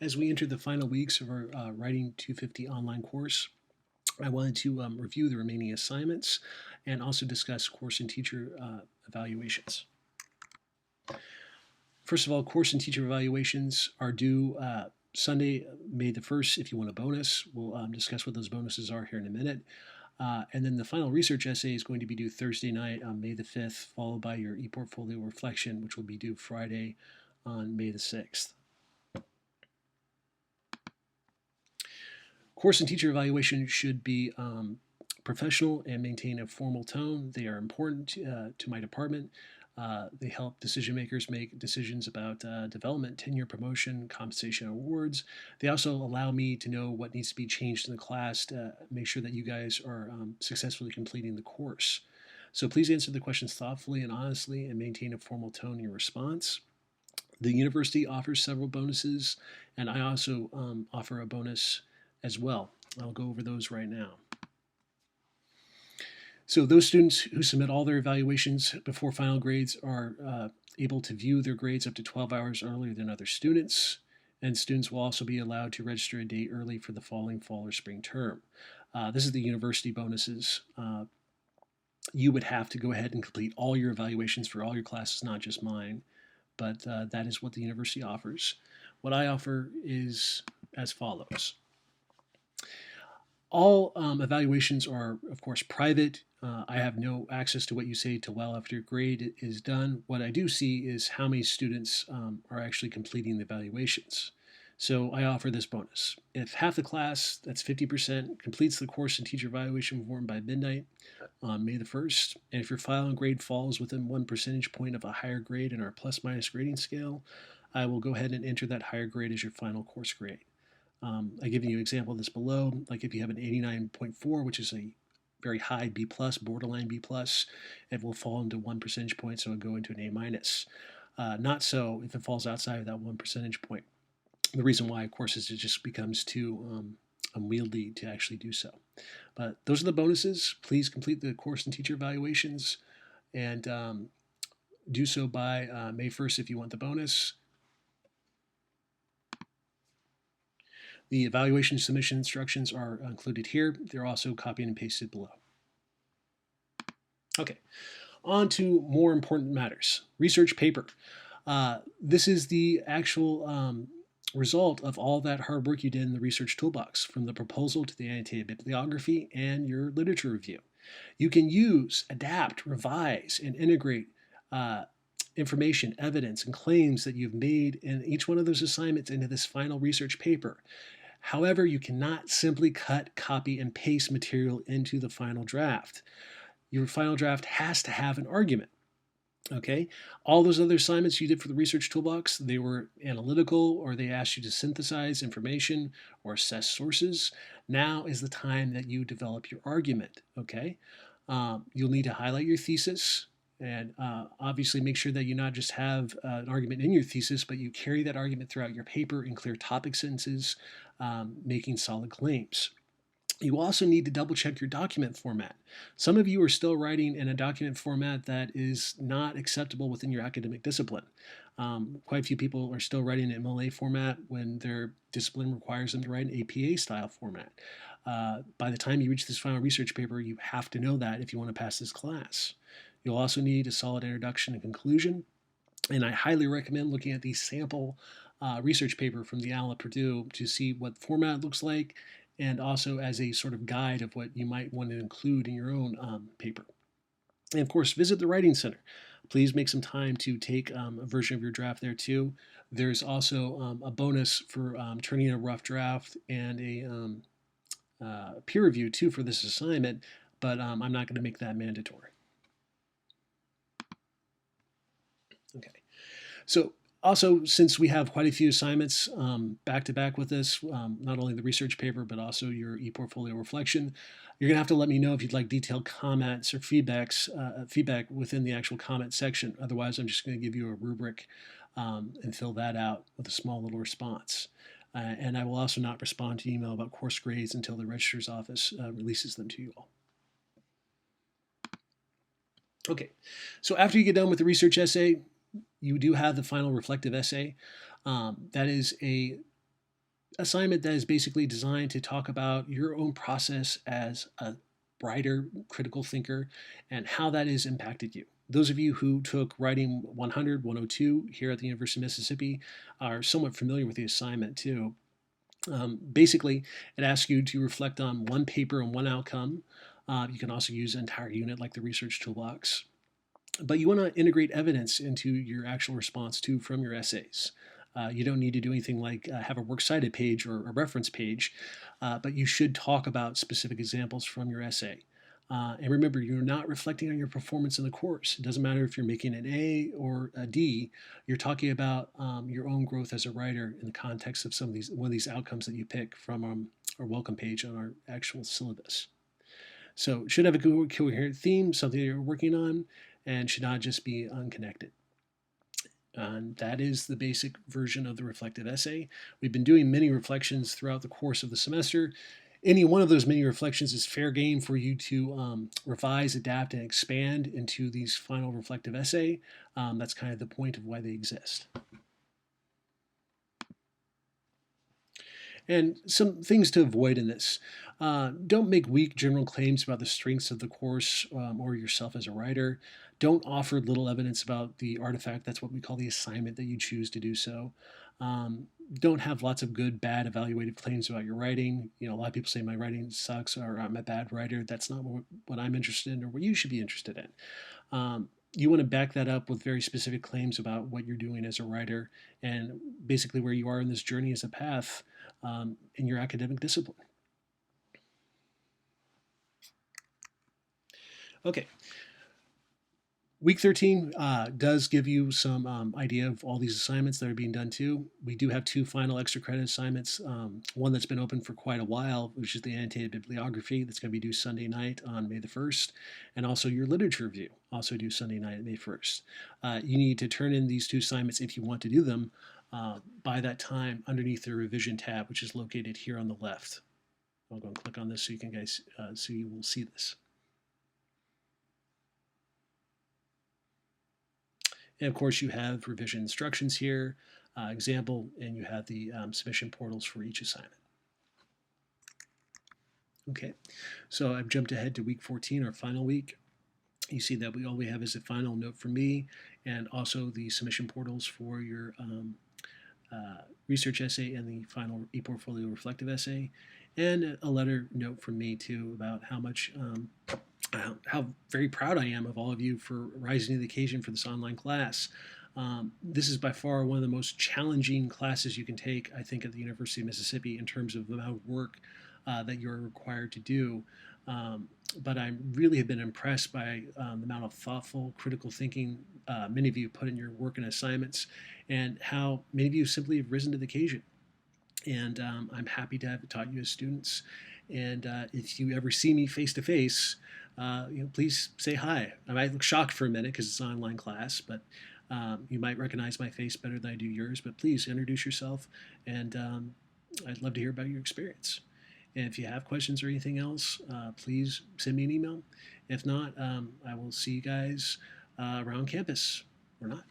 As we enter the final weeks of our Writing 250 online course, I wanted to review the remaining assignments and also discuss course and teacher evaluations. First of all, course and teacher evaluations are due Sunday, May the 1st. If you want a bonus, we'll discuss what those bonuses are here in a minute. And then the final research essay is going to be due Thursday night on May the 5th, followed by your ePortfolio reflection, which will be due Friday on May the 6th. Course and teacher evaluation should be professional and maintain a formal tone. They are important to my department. They help decision makers make decisions about development, tenure, promotion, compensation, awards. They also allow me to know what needs to be changed in the class to make sure that you guys are successfully completing the course. So please answer the questions thoughtfully and honestly and maintain a formal tone in your response. The university offers several bonuses, and I also offer a bonus as well. I'll go over those right now. So those students who submit all their evaluations before final grades are able to view their grades up to 12 hours earlier than other students. And students will also be allowed to register a day early for the following fall or spring term. This is the university bonuses. You would have to go ahead and complete all your evaluations for all your classes, not just mine. But that is what the university offers. What I offer is as follows. All evaluations are, of course, private. I have no access to what you say till well after your grade is done. What I do see is how many students are actually completing the evaluations. So I offer this bonus. If half the class, that's 50%, completes the course and teacher evaluation form by midnight on May the 1st, and if your final grade falls within 1 percentage point of a higher grade in our plus minus grading scale, I will go ahead and enter that higher grade as your final course grade. I give you an example of this below. Like if you have an 89.4, which is a very high B plus, borderline B plus, it will fall into 1 percentage point, so it'll go into an A minus. Not so if it falls outside of that 1 percentage point. The reason why, of course, is it just becomes too unwieldy to actually do so. But those are the bonuses. Please complete the course and teacher evaluations and do so by May 1st if you want the bonus. The evaluation submission instructions are included here. They're also copied and pasted below. Okay, on to more important matters. Research paper. This is the actual result of all that hard work you did in the research toolbox, from the proposal to the annotated bibliography and your literature review. You can use, adapt, revise, and integrate information, evidence, and claims that you've made in each one of those assignments into this final research paper. However, you cannot simply cut, copy, and paste material into the final draft. Your final draft has to have an argument. Okay, all those other assignments you did for the research toolbox, they were analytical, or they asked you to synthesize information or assess sources. Now is the time that you develop your argument. Okay, you'll need to highlight your thesis, and obviously make sure that you not just have an argument in your thesis, but you carry that argument throughout your paper in clear topic sentences, making solid claims. You also need to double check your document format. Some of you are still writing in a document format that is not acceptable within your academic discipline. Quite a few people are still writing in MLA format when their discipline requires them to write an APA style format. By the time you reach this final research paper, you have to know that if you want to pass this class. You'll also need a solid introduction and conclusion. And I highly recommend looking at the sample research paper from the Owl at Purdue to see what format looks like, and also as a sort of guide of what you might want to include in your own paper. And of course, visit the Writing Center. Please make some time to take a version of your draft there too. There's also a bonus for turning in a rough draft and a peer review too for this assignment, but I'm not going to make that mandatory. Okay, so also, since we have quite a few assignments back to back with this, not only the research paper, but also your ePortfolio reflection, you're going to have to let me know if you'd like detailed comments or feedback within the actual comment section. Otherwise, I'm just going to give you a rubric and fill that out with a small little response. And I will also not respond to email about course grades until the registrar's office releases them to you all. Okay, so after you get done with the research essay, you do have the final reflective essay. That is a assignment that is basically designed to talk about your own process as a writer, critical thinker, and how that has impacted you. Those of you who took Writing 100, 102 here at the University of Mississippi are somewhat familiar with the assignment too. Basically, it asks you to reflect on one paper and one outcome. You can also use an entire unit like the research toolbox. But you want to integrate evidence into your actual response too from your essays. You don't need to do anything like have a works cited page or a reference page, but you should talk about specific examples from your essay. And remember, you're not reflecting on your performance in the course. It doesn't matter if you're making an A or a D. You're talking about your own growth as a writer in the context of one of these outcomes that you pick from our welcome page on our actual syllabus. So, it should have a coherent theme, something that you're working on, and should not just be unconnected. And that is the basic version of the reflective essay. We've been doing mini reflections throughout the course of the semester. Any one of those mini reflections is fair game for you to revise, adapt, and expand into these final reflective essay. That's kind of the point of why they exist. And some things to avoid in this. Don't make weak general claims about the strengths of the course or yourself as a writer. Don't offer little evidence about the artifact. That's what we call the assignment that you choose to do so. Don't have lots of good, bad, evaluative claims about your writing. You know, a lot of people say my writing sucks or I'm a bad writer. That's not what I'm interested in or what you should be interested in. You want to back that up with very specific claims about what you're doing as a writer and basically where you are in this journey as a path in your academic discipline. Okay. Week 13 does give you some idea of all these assignments that are being done too. We do have 2 final extra credit assignments. One that's been open for quite a while, which is the annotated bibliography that's going to be due Sunday night on May the 1st, and also your literature review, also due Sunday night, May 1st. You need to turn in these 2 assignments if you want to do them by that time underneath the revision tab, which is located here on the left. I'll go and click on this so you can guys, so you will see this. And of course, you have revision instructions here, example, and you have the submission portals for each assignment. Okay, so I've jumped ahead to week 14, our final week. You see that all we have is a final note from me and also the submission portals for your research essay and the final ePortfolio reflective essay, and a letter note from me too about how much how very proud I am of all of you for rising to the occasion for this online class. This is by far one of the most challenging classes you can take, I think, at the University of Mississippi in terms of the amount of work that you're required to do. But I really have been impressed by the amount of thoughtful, critical thinking many of you put in your work and assignments, and how many of you simply have risen to the occasion. And I'm happy to have taught you as students. And if you ever see me face to face, please say hi. I might look shocked for a minute because it's an online class, but you might recognize my face better than I do yours. But please introduce yourself, and I'd love to hear about your experience. And if you have questions or anything else, please send me an email. If not, I will see you guys around campus or not.